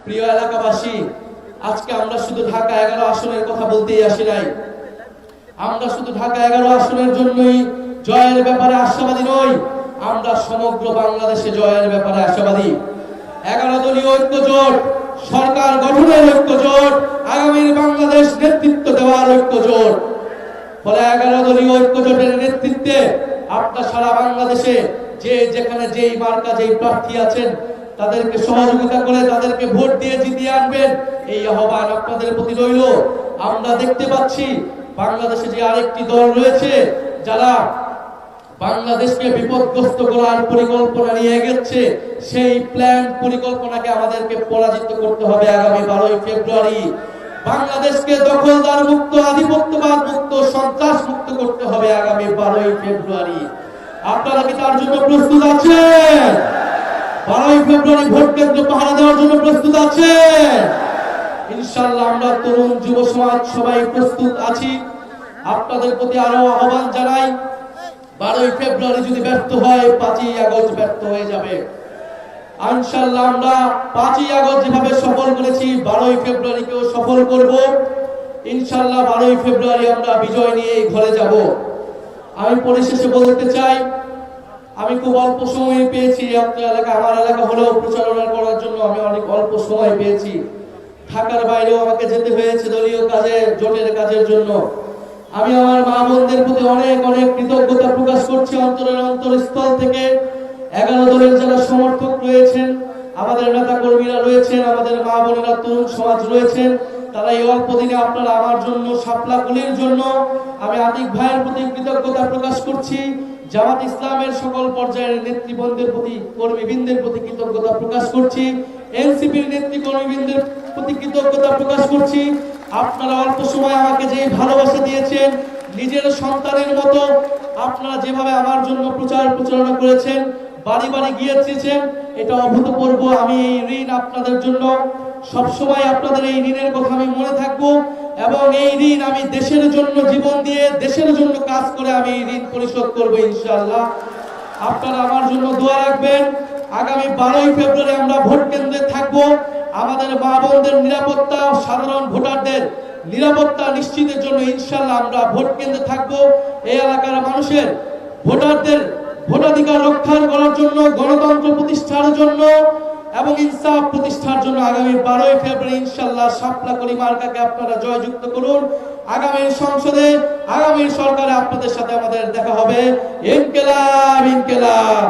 প্রিয় এলাকাবাসী, আজকে আমরা শুধু ঢাকা 11 আসনের কথা বলতেই আসি নাই। আমরা শুধু ঢাকা 11 আসনের জন্যই জয়ের ব্যাপারে আশাবাদী নই, আমরা সমগ্র বাংলাদেশে জয়ের ব্যাপারে আশাবাদী। 11 দলীয় ঐক্য জোট, সরকার গঠনের ঐক্য জোট, আগামীর বাংলাদেশ নেতৃত্ব দেওয়ার ঐক্য জোট। ফলে 11 দলীয় ঐক্য জোটের নেতৃত্বে আপনারা সারা বাংলাদেশে যে যেখানে যেই মার্কা যেই প্রার্থী আছেন তাদেরকে সহযোগিতা করে তাদেরকে ভোট দিয়ে জিতিয়ে আনবেন, এই আহ্বান আপনাদের প্রতি রইল। আমরা দেখতে পাচ্ছি বাংলাদেশে যে আরেকটি দল রয়েছে যারা বাংলাদেশকে বিপদগ্রস্ত করার পরিকল্পনা নিয়ে এগোচ্ছে, সেই প্ল্যান পরিকল্পনাকে আমাদেরকে পরাজিত করতে হবে আগামী 12 ফেব্রুয়ারি। বাংলাদেশকে দখলদার মুক্ত, আধিপত্যবাদ মুক্ত, সন্ত্রাস মুক্ত করতে হবে আগামী 12 ফেব্রুয়ারি। আপনারা কি তার জন্য প্রস্তুত আছেন? 12 ফেব্রুয়ারি ভোট কেন্দ্র পাহারা দেওয়ার জন্য প্রস্তুত আছেন? ইনশাআল্লাহ আমরা তরুণ যুব সমাজ সবাই প্রস্তুত আছি। আপনাদের প্রতি আরো আহ্বান জানাই, 12 ফেব্রুয়ারি যদি ব্যর্থ হয় 5ই আগস্ট ব্যর্থ হয়ে যাবে। ইনশাআল্লাহ আমরা 5ই আগস্ট যেভাবে সফল করেছি 12 ফেব্রুয়ারিকেও সফল করব। ইনশাআল্লাহ 12 ফেব্রুয়ারি আমরা বিজয় নিয়ে ঘরে যাব। আমি পরিশেষে বলতে চাই, আমি খুব অল্প সময় পেয়েছি আপনার এলাকা, আমার এলাকা হলেও প্রচারণা করার জন্য আমি অনেক অল্প সময় পেয়েছি। ঢাকার বাইরেও আমাকে যেতে হয়েছে দলীয় কাজে, জোটের কাজের জন্য। আমি আমার মা বোনদের প্রতি অনেক অনেক কৃতজ্ঞতা প্রকাশ করছি অন্তরের অন্তরস্থল থেকে। 11 দলের যারা সমর্থক রয়েছেন, আমাদের নেতা কর্মীরা রয়েছেন, আমাদের মা বোনেরা, তরুণ সমাজ রয়েছেন, তারা এই অল্প দিনে আপনারা আমার জন্য, শাপলা গুলির জন্য আমি আতিক ভাইয়ের প্রতি কৃতজ্ঞতা প্রকাশ করছি। জামাত ইসলামের সকল পর্যায়ের নেতৃবৃন্দের প্রতি, কর্মীবৃন্দের প্রতি কৃতজ্ঞতা প্রকাশ করছি। এনসিপির নেতৃ কর্মীবৃন্দের প্রতি কৃতজ্ঞতা প্রকাশ করছি। আপনারা অল্প সময় আমাকে যে ভালোবাসা দিয়েছেন, নিজের সন্তানের মতো আপনারা যেভাবে আমার জন্য প্রচারণা করেছেন, বাড়ি বাড়ি গিয়েছেন, এটা অভূতপূর্ব। আমি এই ঋণ আপনাদের জন্য সবসময়, আপনাদের এই ঋণের কথা আমি মনে থাকবো এবং এই ঋণ আমি দেশের জন্য জীবন দিয়ে, দেশের জন্য কাজ করে আমি এই ঋণ পরিশোধ করবো ইনশাআল্লাহ। আপনারা আমার জন্য দোয়া রাখবেন। আগামী 12 ফেব্রুয়ারি আমরা ভোট কেন্দ্রে থাকবো। আমাদের মা বোনদের নিরাপত্তা, সাধারণ ভোটারদের নিরাপত্তা নিশ্চিতের জন্য ইনশাআল্লাহ আমরা ভোট কেন্দ্রে থাকবো। এই এলাকার মানুষের, ভোটারদের ভোটাধিকার রক্ষা করার জন্য, গণতন্ত্র প্রতিষ্ঠার জন্য এবং ইনসাফ প্রতিষ্ঠার জন্য আগামী 12 ফেব্রুয়ারি ইনশাআল্লাহ শাপলা কলি মার্কাকে আপনারা জয়যুক্ত করুন। আগামী সংসদে, আগামী সরকারে আপনাদের সাথে আমাদের দেখা হবে। ইনকিলাব, ইনকিলাব।